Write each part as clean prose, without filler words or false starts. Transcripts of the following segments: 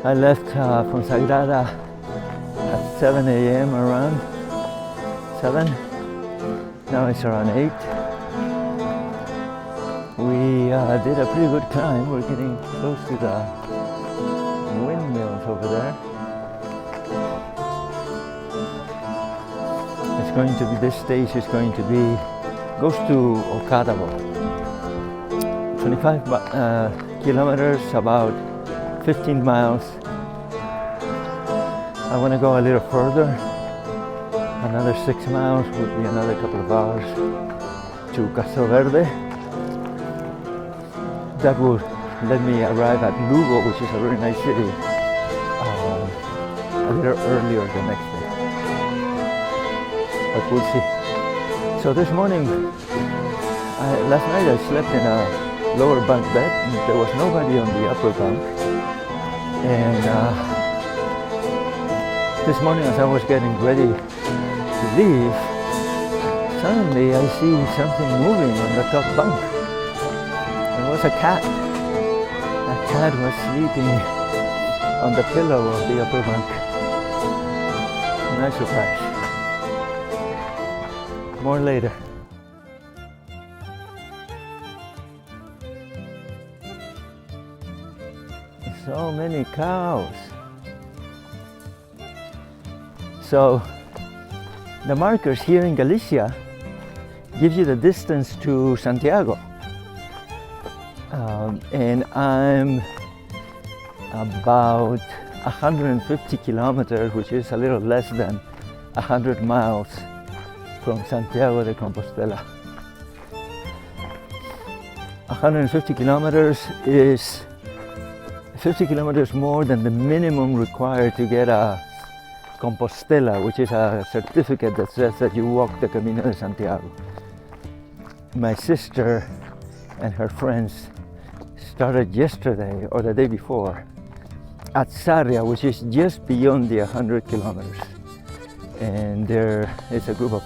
I left Fonsagrada at 7 a.m. around 7. Now it's around 8. We did a pretty good climb. We're getting close to the windmills over there. It's going to be, this stage is going to be, goes to Okadabo. 25 kilometers, about 15 miles. I want to go a little further. Another 6 miles would be another couple of hours to Castroverde. That would let me arrive at Lubre, which is a very nice city, a little earlier the next day. But we'll see. So this morning, last night I slept in a lower bunk bed. There was nobody on the upper bunk. And this morning as I was getting ready to leave, suddenly I see something moving on the top bunk. It was a cat. A cat was sleeping on the pillow of the upper bunk. Nice surprise. More later. So many cows. So the markers here in Galicia give you the distance to Santiago. And I'm about 150 kilometers, which is a little less than 100 miles from Santiago de Compostela. 150 kilometers is 50 kilometers more than the minimum required to get a Compostela, which is a certificate that says that you walk the Camino de Santiago. My sister and her friends started yesterday or the day before at Sarria, which is just beyond the 100 kilometers. And there is a group of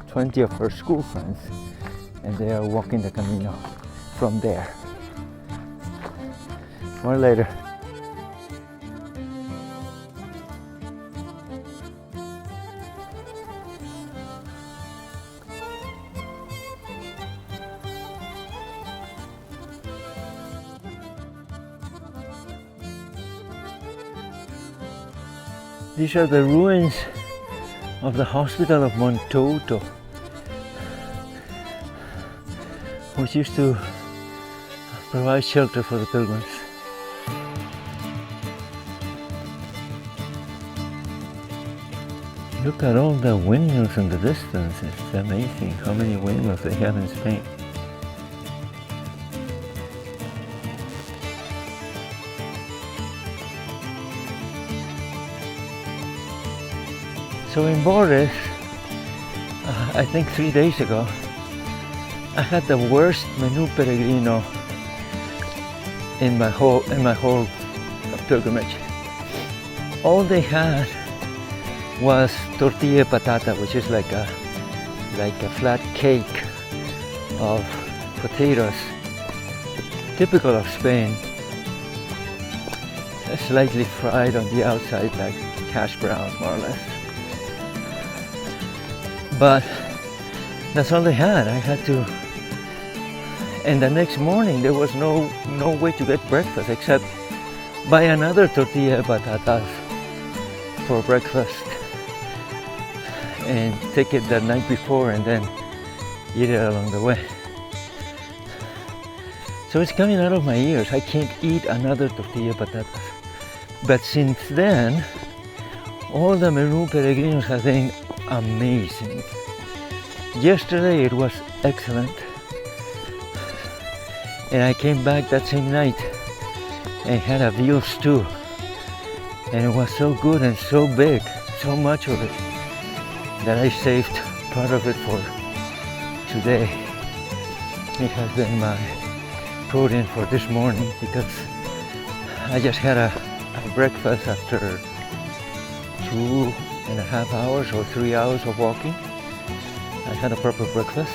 20 of her school friends, and they are walking the Camino from there. More later. These are the ruins of the hospital of Montouto, which used to provide shelter for the pilgrims. Look at all the windmills in the distance. It's amazing how many windmills they have in Spain. So in Borges, I think 3 days ago, I had the worst menu Peregrino in my whole pilgrimage. All they had was tortilla patata, which is like a flat cake of potatoes, typical of Spain, slightly fried on the outside, like hash browns, more or less. But that's all they had. I had to, and the next morning there was no way to get breakfast except buy another tortilla patatas for breakfast and take it the night before and then eat it along the way. So it's coming out of my ears. I can't eat another tortilla patatas. But since then, all the menu peregrinos have been amazing. Yesterday it was excellent, and I came back that same night and had a veal stew, and it was so good and so big, so much of it, that I saved part of it for today. It has been my protein for this morning because I just had a breakfast after 2.5 hours or 3 hours of walking. I had a proper breakfast,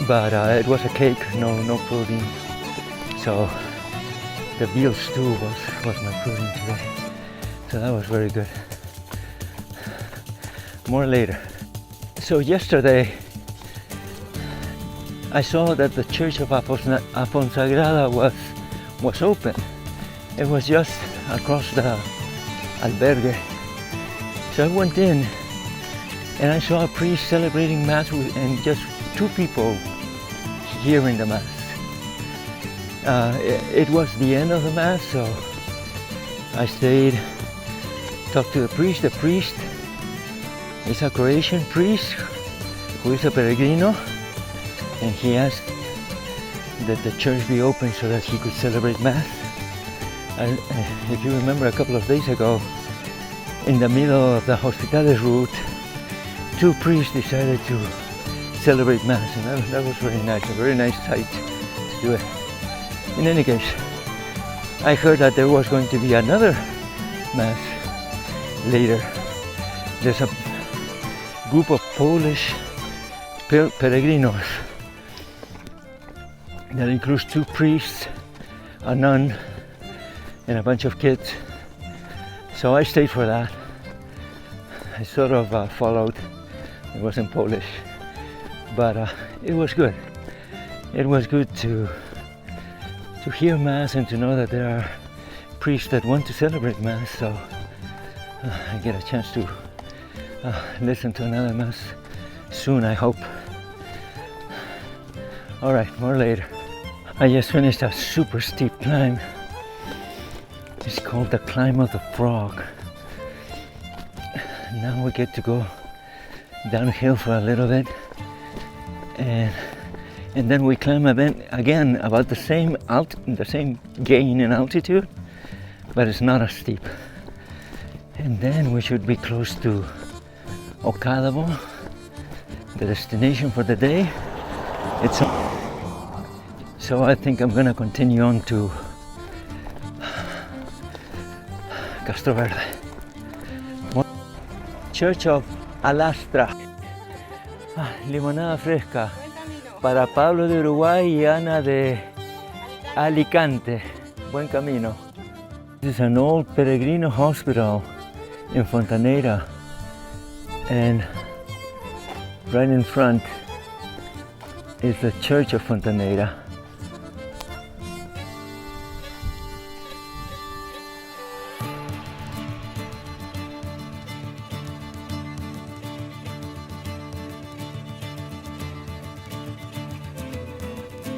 but it was a cake, no protein. So the veal stew was my protein today. So that was very good. More later. So yesterday I saw that the church of Fonsagrada was open. It was just across the albergue. So I went in and I saw a priest celebrating Mass and just 2 people hearing the Mass. It was the end of the Mass, so I stayed, talked to the priest. The priest is a Croatian priest who is a Peregrino, and he asked that the church be open so that he could celebrate Mass. And if you remember, a couple of days ago, in the middle of the Hospitales route, 2 priests decided to celebrate Mass, and that was very nice, a very nice sight to do it. In any case, I heard that there was going to be another Mass later. There's a group of Polish Peregrinos that includes 2 priests, a nun, and a bunch of kids. So I stayed for that. I sort of followed. It wasn't Polish, but it was good. It was good to hear Mass and to know that there are priests that want to celebrate Mass. So I get a chance to listen to another Mass soon, I hope. Alright, more later. I just finished a super steep climb. It's called the Climb of the Frog. Now we get to go downhill for a little bit, and then we climb again about the same gain in altitude, but it's not as steep. And then we should be close to Ocadabo, the destination for the day. So I think I'm gonna continue on to Castroverde. Church of Alastra. Limonada fresca para Pablo de Uruguay y Ana de Alicante. Buen camino. This is an old Peregrino hospital in Fontaneira, and right in front is the Church of Fontaneira.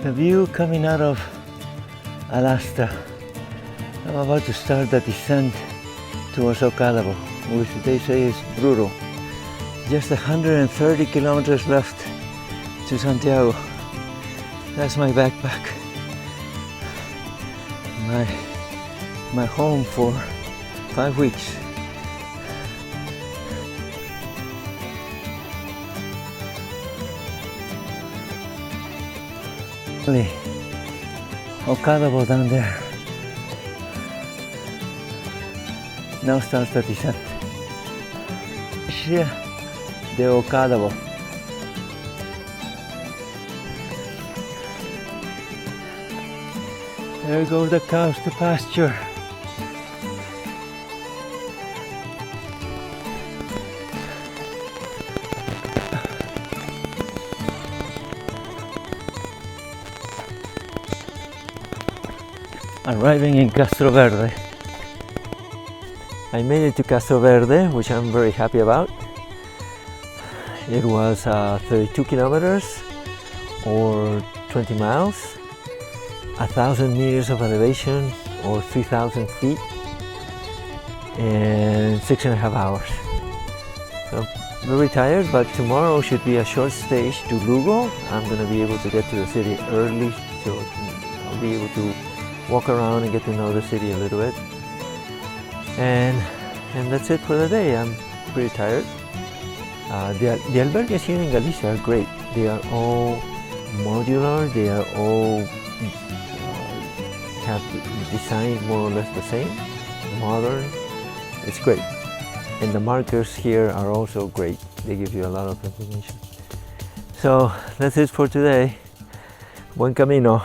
The view coming out of Alastra. I'm about to start the descent towards Ocadabo, which they say is brutal. Just 130 kilometers left to Santiago. That's my backpack. My home for 5 weeks. Ocadabo down there. Now starts the descent. Iglesia de Ocadabo. There go the cows to pasture. Arriving in Castroverde. I made it to Castroverde, which I'm very happy about. It was 32 kilometers or 20 miles, 1,000 meters of elevation or 3,000 feet, and 6.5 hours. So very tired, but tomorrow should be a short stage to Lugo. I'm going to be able to get to the city early, so I'll be able to walk around and get to know the city a little bit. And that's it for the day. I'm pretty tired. The albergues here in Galicia are great. They are all modular. They are all have designed more or less the same, modern. It's great. And the markers here are also great. They give you a lot of information. So that's it for today. Buen camino.